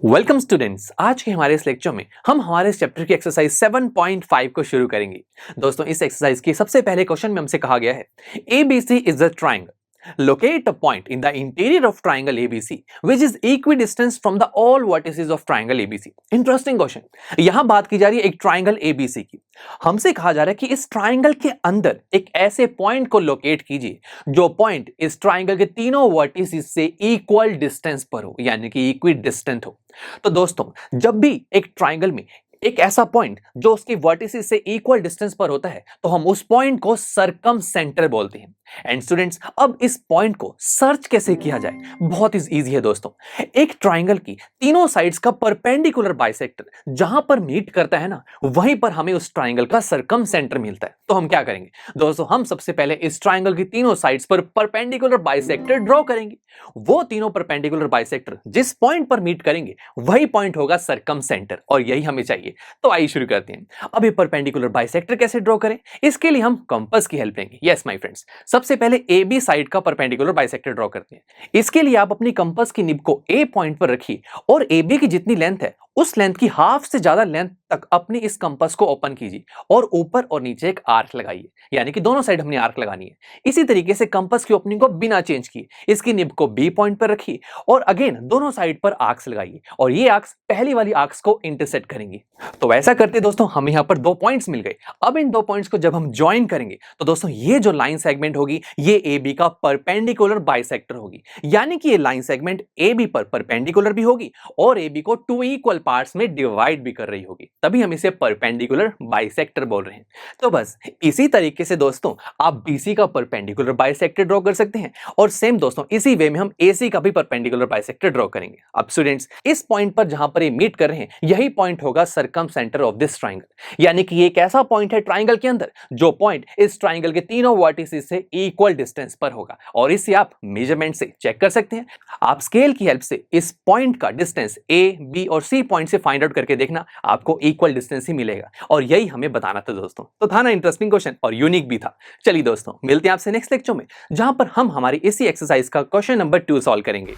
Welcome students. आज के हमारे इस लेक्चर में हम हमारे इस चैप्टर की एक्सरसाइज 7.5 को शुरू करेंगे। दोस्तों, इस एक्सरसाइज के सबसे पहले क्वेश्चन में हमसे कहा गया है ABC is a triangle, locate a point in the interior of triangle ABC which is equidistance from the all vertices of triangle ABC। Interesting question. यहां बात की जा रही है एक ट्रायंगल ABC की। हमसे कहा जा रहा है कि इस ट्रायंगल के अंदर एक ऐसे पॉइंट को लोकेट कीजिए जो पॉइंट इस ट्रायंगल के तीनों वर्टिसेस से इक्वल डिस्टेंस पर हो, यानी कि इक्वी डिस्टेंट हो। तो दोस्तों, जब भी एक ट्रायंगल में एक ऐसा पॉइंट जो उसकी वर्टिसेस से इक्वल डिस्टेंस पर होता है तो हम उस पॉइंट को सर्कम सेंटर बोलते हैं। एंड स्टूडेंट्स, अब इस पॉइंट को सर्च कैसे किया जाए? बहुत ही इजी है दोस्तों। एक ट्रायंगल की तीनों साइड्स का परपेंडिकुलर बाइसेक्टर जहां पर मीट करता है ना, वहीं पर हमें उस ट्रायंगल का सर्कम सेंटर मिलता है। तो हम क्या करेंगे दोस्तों? हम सबसे पहले इस ट्रायंगल की तीनों साइड्स पर परपेंडिकुलर बाइसेक्टर ड्रॉ करेंगे। वो तीनों परपेंडिकुलर बाइसेक्टर जिस पॉइंट पर मीट करेंगे वही पॉइंट होगा सर्कम सेंटर, और यही हमें चाहिए। तो आइए शुरू करते हैं। अब ये परपेंडिकुलर बाइसेक्टर कैसे ड्रॉ करें? इसके लिए हम कंपास की हेल्प लेंगे। यस माय फ्रेंड्स, सबसे पहले ए बी साइड का परपेंडिकुलर बाइसेक्टर ड्रॉ करते हैं। इसके लिए आप अपनी कंपास की निब को ए पॉइंट पर रखिए और ए बी की जितनी लेंथ है उस लेंथ की हाफ से ज्यादा लेंथ तक अपनी इस कंपास को ओपन कीजिए और ऊपर और नीचे एक आर्क लगाइए, यानी कि दोनों साइड हमने आर्क लगानी है। इसी तरीके से कंपास की ओपनिंग को बिना चेंज किए इसकी निब को बी पॉइंट पर रखिए और अगेन दोनों साइड पर आर्क्स लगाइए और ये आर्क्स पहली वाली आर्क्स को इंटरसेक्ट करेंगे। तो ऐसा करते दोस्तों हमें यहाँ पर दो पॉइंट्स मिल गए। अब इन दो पॉइंट्स को जब हम ज्वाइन करेंगे तो दोस्तों ये जो लाइन सेगमेंट होगी ये ए बी का परपेंडिकुलर बाइसेक्टर होगी, यानी कि ये लाइन सेगमेंट ए बी पर परपेंडिकुलर भी होगी और ए बी को टू इक्वल पार्ट्स में डिवाइड भी कर रही होगी, तभी हम इसे परपेंडिकुलर बाइसेक्टर बोल रहे हैं। तो बस इसी तरीके से दोस्तों आप बीसी का परपेंडिकुलर बाइसेक्टर ड्रॉ कर सकते हैं और सेम दोस्तों इसी वे में हम एसी का भी परपेंडिकुलर बाइसेक्टर ड्रॉ करेंगे। अब स्टूडेंट्स, इस पॉइंट पर जहां पर ये मीट कर रहे हैं यही पॉइंट होगा circum centre of this triangle, यानी कि ये एक ऐसा पॉइंट है ट्राइंगल के अंदर जो पॉइंट इस ट्राइंगल के तीनों वर्टिसेस से इक्वल डिस्टेंस पर होगा और इसे आप मेजरमेंट से चेक कर सकते हैं। आप स्केल की हेल्प से इस पॉइंट का डिस्टेंस ए बी और सी पॉइंट से फाइंड आउट करके देखना, आपको इक्वल डिस्टेंस ही मिलेगा और यही हमें बताना था दोस्तों। तो था ना इंटरेस्टिंग क्वेश्चन और यूनिक भी था। चलिए दोस्तों, मिलते हैं आपसे नेक्स्ट लेक्चर में जहां पर हम हमारी इसी एक्सरसाइज का क्वेश्चन नंबर 2 सॉल्व करेंगे।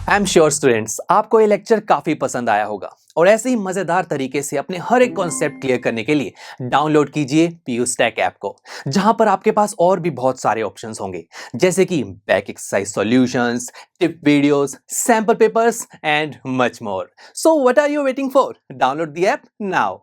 आई एम श्योर स्टूडेंट्स आपको ये लेक्चर काफी पसंद आया होगा और ऐसे ही मजेदार तरीके से अपने हर एक कॉन्सेप्ट क्लियर करने के लिए डाउनलोड कीजिए PUSTACK ऐप को, जहां पर आपके पास और भी बहुत सारे ऑप्शंस होंगे जैसे कि back exercise solutions, tip videos, sample papers and much more. So what are you waiting for? Download the app now.